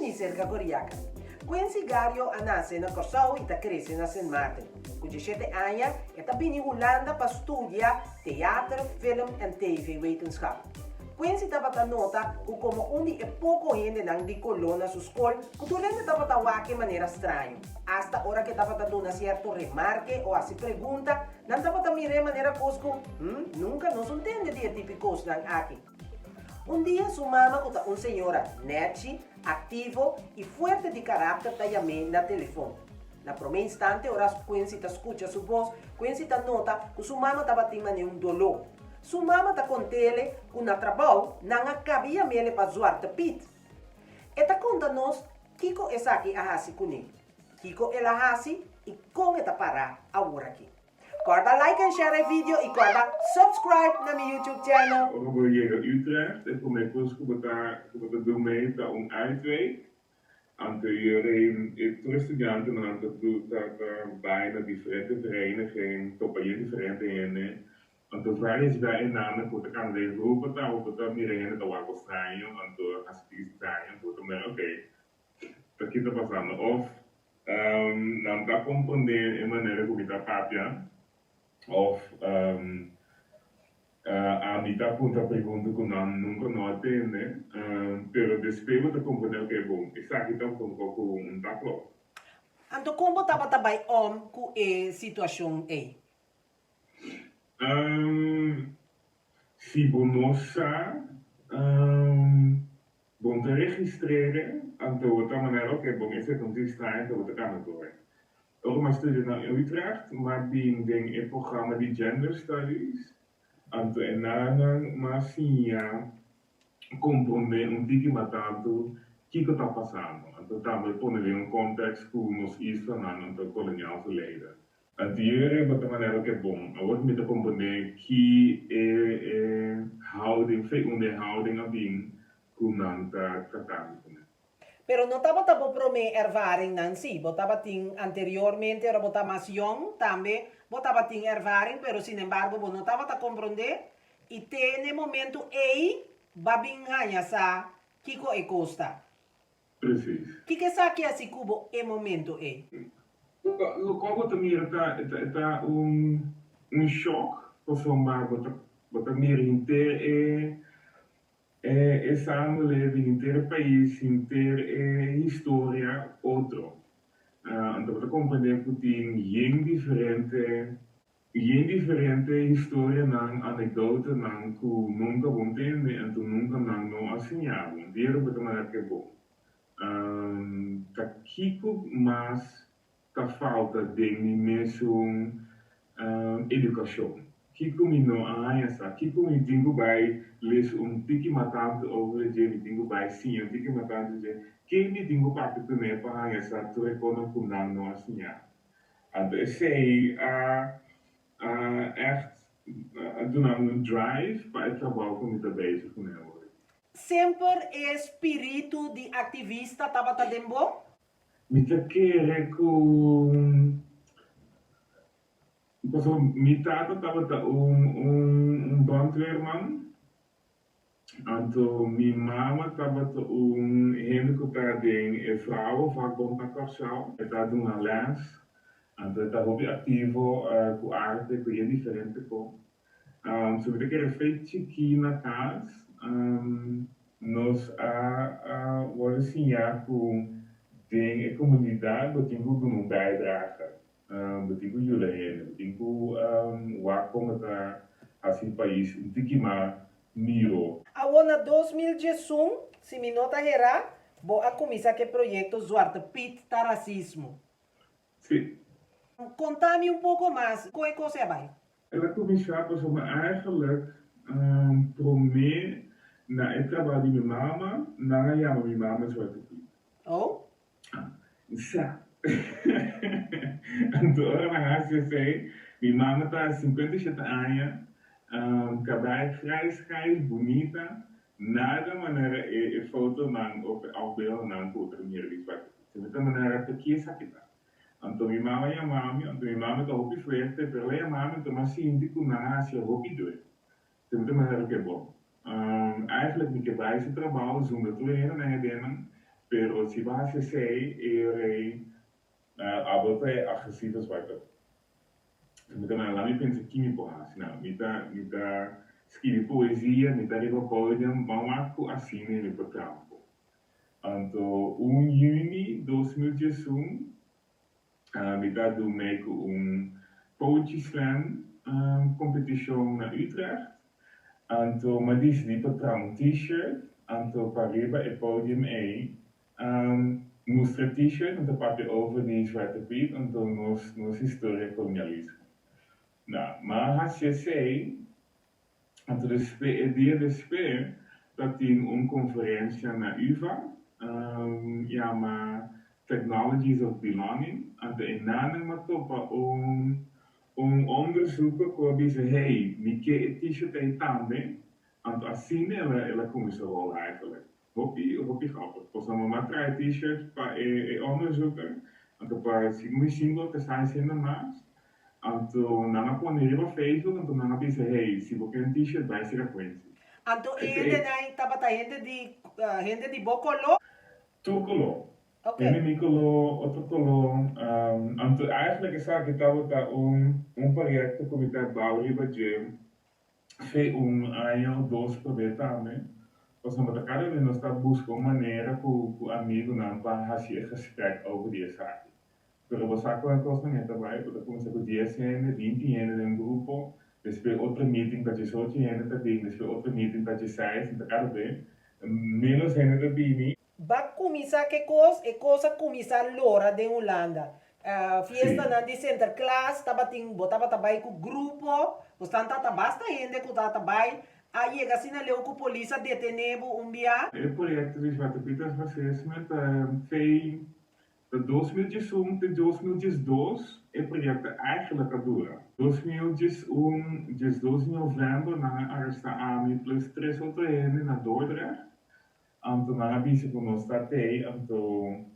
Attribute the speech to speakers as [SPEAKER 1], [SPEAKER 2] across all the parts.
[SPEAKER 1] ni cerca coriaca. Quincy Gario nasce na Corsau e cresce na St. Martin. Com 17 anos, ele vem em Holanda para estudar teatro, film e TV-wetenschap. Quincy estava nota que como onde é pouco gente não de colô na sua escola, que tu lembra estava a de maneira estranha. Hasta a hora que estava dando certo remarque ou assim pergunta, não estava a mirar de maneira cosco, nunca nos entende de típicos não aqui. Um dia sua mama conta uma senhora nete, ativo e forte de caráter está chamando na telefone. Na primeiro instante, ora Quincy escuta sua voz, Quincy nota que sua mama estava tendo um dolor. Sua mama está com ele que na trabalho não cabia mele para zoar tapete. Eta conta-nos Kiko é aqui a hasi com ele. Kiko é a hasi e como está parar agora aqui. Corda like en share o vídeo e corda subscribe na meu YouTube channel.
[SPEAKER 2] Ik wil hier naar Utrecht en voor mijn kurs kom ik daar doen mee dat om uitweg. En de studenten aan het doen dat bijna differente verenigingen, toppen differente ene. En de vraag is bij een naam voor de kandidaat roepen dat we dat meer in het awako strijden en door als die strijden voor te merken oké, dat kita pasando of nam dat comprender in maniera hoe kita papia. Of a mitad punta pergunta que nunca não atende, pero después de compreender que é bom, está aqui tão com um taclo.
[SPEAKER 1] Então como estava também com a situação aí?
[SPEAKER 2] Se bonosa, bom te registreren, então outra maneira que é bom esse consistente outra canador. Ook maar studie naar Utrecht, maar die ding het programma die gender studies. En daarna maar sim ja compreender tiki matando que está passando. Então também poner context com nos isso na colonial verleden. En die hebben de maneira que é bom. Agora met te compreender que houding, veel houding a ding com nanta tratando.
[SPEAKER 1] Pero não estava tão para me ervaring Nancy, botava ting anteriormente era botar mais young também, botava ting ervaring, pero sin embargo não estava a compreender e tem no momento aí babinha sa Kiko e Costa.
[SPEAKER 2] Precies.
[SPEAKER 1] Que sa que assim cubo e momento aí?
[SPEAKER 2] Logo também está choque, porque bota meer inteiro é samenleving, inteiro país, inteira história, outro. Então, para compreender que tem diferente história, anedota, que nunca vão entender, então nunca não assinhavam. Dira para maneira que é bom. Tá Kiko, mas tá falta de mesmo educação. Kiko me não essa, Kiko me tenho vai les tiki matante over de me tenho vai sim, tiki matante de que me tenho parte também para essa tu recona com não assim já. Então esse echt doen aan drive para o trabalho com muito bezig com ela.
[SPEAKER 1] Sempre é espírito de ativista estava também bom?
[SPEAKER 2] Me te querer com Então, minha tata estava brandweerman. Então, minha mama estava handicapade vrouw, vakbond na Corsau. Ela estava uma lens. Então, estava muito ativo com arte, com diferente coisas. Se você quer feito aqui na casa, nós vamos ensinar com a comunidade, que tem uma bijdrage. Betingu jullie betingu como tá assim país tiki ma miro.
[SPEAKER 1] Agora 2018, se me nota era, vou a começar que projeto Zwarte Piet tá racismo.
[SPEAKER 2] Sim.
[SPEAKER 1] Conta-me pouco mais, como é que você vai?
[SPEAKER 2] Ela começou a eigenlijk pro me na trabalho de minha mama, na minha mama Zwarte Piet.
[SPEAKER 1] Oh?
[SPEAKER 2] Sa. Então, ela sei, minha mama está 57 anos, cabelo grijs, bonita, nada maneira foto não ou beeld não outra mulher de zwart. De outra maneira que kies aqui tá. Então minha mama e a mami, então minha mama tá hopi flerte, pero a mami então mas sinto que na Ásia hopi doer. De outra maneira que é bom. Eigenlijk me que vai esse trabalho zonder te leren na denen. pero se você sei, ele é agressivo vai ter. Então, lá me pensa que me porra, não, me tá escrever poesia, me tá ir ao podium, vamos assim, me para campo. Então, 1 juni 2021, me tá do meio poetry slam competição na Utrecht. Então, mas diz li para um t-shirt, então para riba e podium aí. Mostra t-shirt, então para over die zwarte piet, então nos história colonialismo. Nou, maar als je zei, dat de dia después, dat in een conferentie na UvA, ja, maar Technologies of Belonging, en de innamen maar topa onderzoeken, waar ze, hey, Mieke t-shirt en tanden, en assim ela começou eigenlijk. Hoppie grappig. Pas dan maar drie t-shirts, para onderzoeken, en dan para single te zijn in de maas. Então, nanga pone no Facebook, então nanga pensa, hey, se você quer um t-shirt, vai ser a Quincy.
[SPEAKER 1] Anto gente na tabata gente de Bocolo.
[SPEAKER 2] Tu color.
[SPEAKER 1] Okay.
[SPEAKER 2] Ene mi color, outro color. Então, eigenlijk is dat estava projeto que está bouwen de fez ano, dois projetos, né? Nós estamos cada vez nós estamos buscando maneira que o amigo não para fazer gesprek over die zaak. Pero você sabe quanto não é também, porque começa com 10 anos, 20 anos em grupo, depois outro meeting para 18 anos também, depois outro meeting para 16, então cada vez menos anos também.
[SPEAKER 1] Vai começar que coisa começar lora de Holanda. Fiesta na de Sinterklaas, botava também com grupo, portanto basta gente que tá também. Aí chega assim na leu com polícia detenebo dia.
[SPEAKER 2] O projeto de Zwarte Piet Assessment fez de 2001 tot 2002 het project eigenlijk a dura. 2001, 12 novembro, na arrestação plus 3 outros anos na Dordrecht. Então, na avisa que nós statei, então,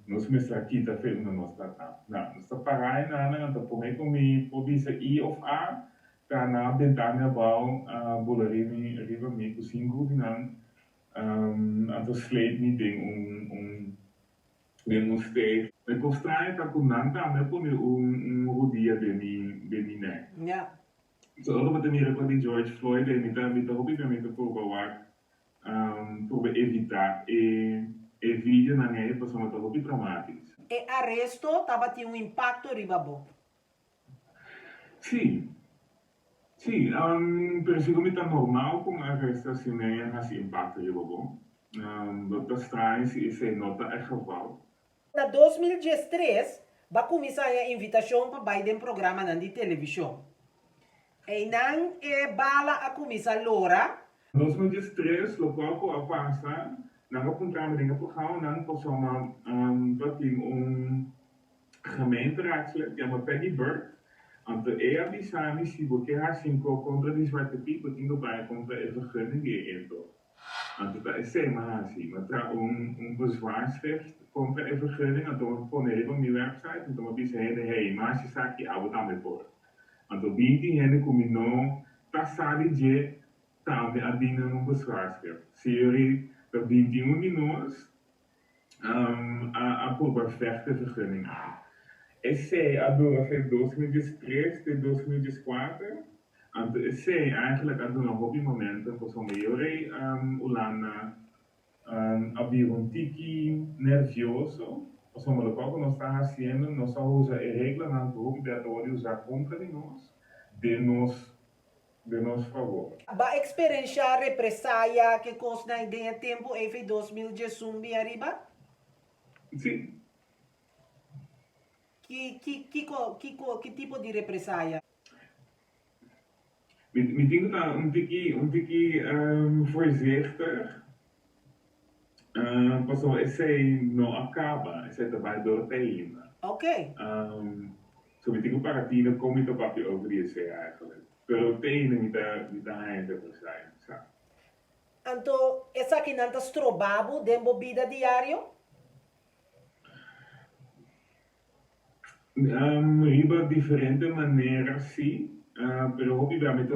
[SPEAKER 2] nós mesmos aqui tá feito no nosso tata. Não, nós tá parando na, então, por aí comigo, por visa I of A, tá na ventana bal, bolerini, riba me, com 5 dinan, então, sleep me tem nel steeds. Ik wil strijden dat ik nanta, maar ik een rodia de mi nek.
[SPEAKER 1] Ja.
[SPEAKER 2] Zo alle wat meer van die George Floyd en met de hobby met de voorbouwer, probeer evitar e vídeo na minha época são hobby traumatisch.
[SPEAKER 1] E arresto tava tinha impacto ribabo.
[SPEAKER 2] Sim. Sim, pero sigo me tá normal com arresto assim, né, assim impacto ribabo. Dat strijden se nota é geval.
[SPEAKER 1] Na 2013, vai começar a invitação para Biden programa na televisão. E não é bala a começar lora.
[SPEAKER 2] 2013, local ko a passa, nakapunta rin po kao nan po sa pating gemeenteraadslid, ja, maar Peggy Burke, aan de EAB-sami si boke ha 5 contra die zwarte piet, pating do bij contra e vergunning in to. Aan de SEMA-hasi, maar tra bezwaarschrift contra e vergunning, aan de poneren op mijn website, en toen ze hele, hey, maar ze zag je oude aan voor. Aan de binti hene comino, tassari je, tambe adina num bezwaarschrift. Serie de 21 minutos a por vechten vergunning aan. Essay adora fez 2013 e 2014. Então, essay eigenlijk adora hobby momenten voor zo'n majore Holanda abrir um tiki nervioso. Nós somos local que nós estamos fazendo, nós só usa a regra na obrigatória usar contra de nós favor.
[SPEAKER 1] Vai experienciar represália que costa na ideia tempo em 2018 bem arriba?
[SPEAKER 2] Sim.
[SPEAKER 1] Que tipo de represália?
[SPEAKER 2] Me digo nou um tiki voorzichtig. Pas op, essay não acaba, essay trabalha door ainda.
[SPEAKER 1] Ok.
[SPEAKER 2] Zo me digo para ti, não come to papi over die essay eigenlijk. Pero tenen met de einde zijn.
[SPEAKER 1] Então, essa aqui não está estrobado dentro da vida diário?
[SPEAKER 2] Riba diferente maneiras, sim. Pero obviamente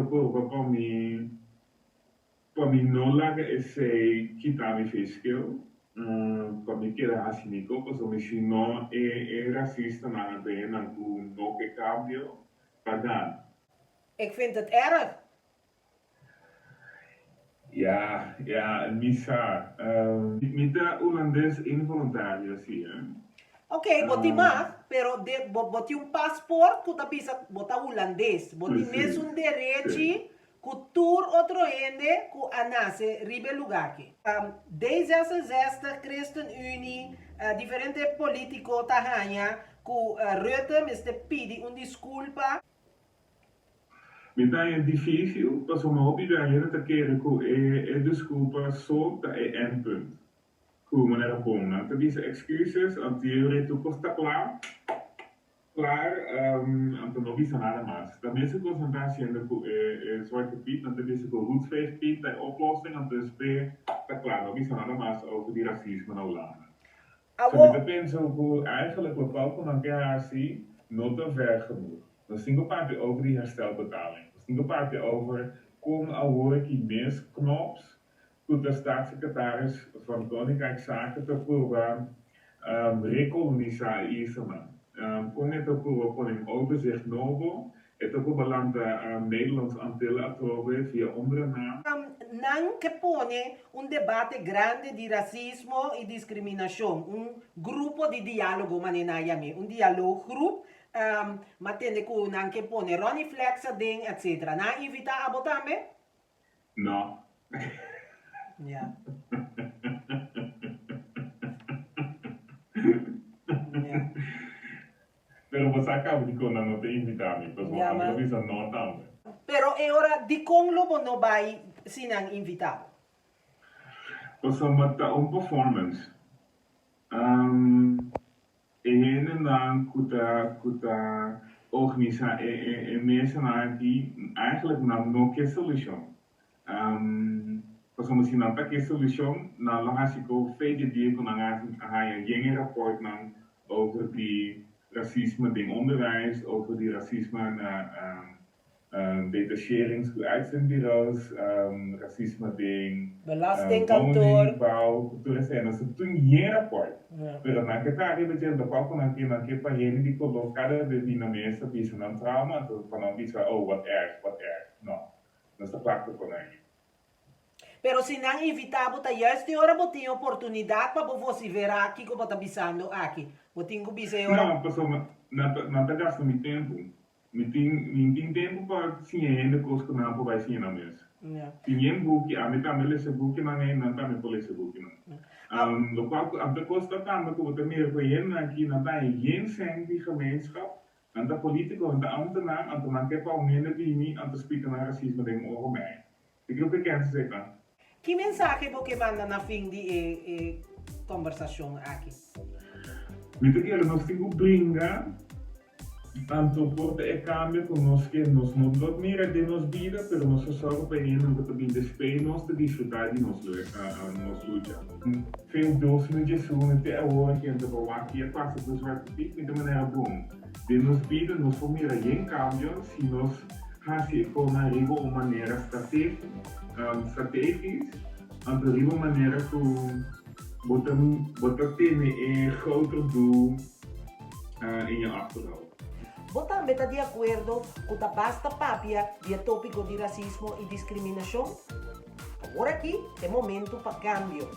[SPEAKER 2] para mim não larga esse quitar me fez skill. para mim que era assim, porque o mexer não é racista, não é não que cambio para
[SPEAKER 1] Ik vind het erg.
[SPEAKER 2] ja, ja, Misa, met de Hollandes involuntario, zie je.
[SPEAKER 1] Ok, boti mag, pero boti um passport que bisa bota holandês. Boti
[SPEAKER 2] Sim,
[SPEAKER 1] mesmo um direito
[SPEAKER 2] sim.
[SPEAKER 1] que tur outro ende que anase ribe lugar aqui. Desde esta ChristenUnie, diferente político tahanha, que Rutte me pedi desculpa.
[SPEAKER 2] Então é difícil, mas uma opinião é que é desculpa só é endpunt. Como maneira bom, né? Então, diese excuses, a teoria tu costa klaar, então não bisa nada mais. Dan is het concentratie in de Zwarte Piet, dan is het de Roetveeg Piet, de oplossing, en dus está klaar, não bisa nada mais over die racisme na Holanda. Dus ik penso que eigenlijk we pauken dan assim, não te ver genoeg. Dan zien we praten over die herstelbetaling. Dan zien we praten over como a hoor ik mes knops, dat de staatssecretaris van Koninkrijkszaken te proeven recoloniseren. Kon het ook voor een overzicht novo, het ook belang de Nederlandse Antillen atrobe via andere naam.
[SPEAKER 1] Não que pone debate grande de racismo e discriminação, grupo de diálogo manenayami, dialoggroep, mas tem que não que pone Ronnie Flexa ding, etc. Na invita a botar me?
[SPEAKER 2] Não.
[SPEAKER 1] Ja.
[SPEAKER 2] Pero você acaba de quando não te invitar, então
[SPEAKER 1] Ja,
[SPEAKER 2] a
[SPEAKER 1] maar-
[SPEAKER 2] televisão não também.
[SPEAKER 1] Pero é hora de como lobo no vai se não invitado.
[SPEAKER 2] Você mata performance. En dan kuta organisatie mensen die eigenlijk nog geen solution. Pas misschien dan tak geen solution, dan laat ik ook veel die kon een jonge rapport over die racisme in onderwijs, over die racisme detachering uitzendbureaus, racisme in
[SPEAKER 1] Belastingkantoor.
[SPEAKER 2] woningbouw, toeristen. Dat is toen geen rapport.
[SPEAKER 1] Ja.
[SPEAKER 2] Pero na que tá arriba de palco na que para ele de colocar de na mesa bisa não trauma, então para não dizer oh what erg. Não. Não está claro com ele.
[SPEAKER 1] Pero se não invitado, tá juist hora botinha oportunidade para você ver aqui como tá bisando aqui. Botinho bisa hora.
[SPEAKER 2] Não, pessoal, não tá gastando muito tempo. Não tempo para sim ainda coisa que não vai sim na mesa.
[SPEAKER 1] Ja.
[SPEAKER 2] Sim boek, a mim também lesse boek não é não também pode lesse boek não. Lo qual aan de kosten dan dat we meer voor je aqui na bij geen zijn die gemeenschap aan de politico en de ambtenaar aan de mankepa om in de bini aan te spreken naar racisme ding over mij. Ik wil bekend zeggen.
[SPEAKER 1] Que mensagem você manda na fim de conversação aqui?
[SPEAKER 2] Met de keer nog steeds brengen tanto por de cambio con nos que nos not mira de nos vida, pero nos zorgen bij een dat we de spelen te disfrutar de nos lucha. Veel dozen de zonen te horen que de bewaking het passa dos Zwarte Piet de maneira bom. De nos vida nos formira geen cambio se nos hasi com uma riba uma maneira estratégica, aan de riba maneira que botar teme een groter doel in je achterhoofd.
[SPEAKER 1] Você também está de acordo com a basta papia de tópico de racismo e discriminação? Agora aqui é momento para cambio.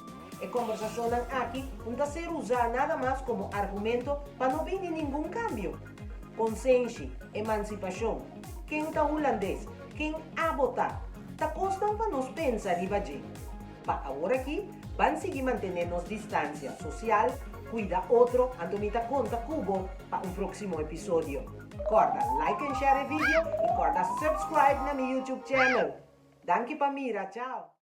[SPEAKER 1] A conversação aqui não está ser usada nada mais como argumento para não vir nenhum cambio. Consciência, emancipação, quem está holandês, quem a votar, está costando para nós pensar e agir. Para agora aqui, vamos seguir mantendo distância social, cuida outro, antomita conta cubo para próximo episódio. Corda like and share o vídeo e corda subscribe na meu YouTube channel. Danke Pamira, tchau!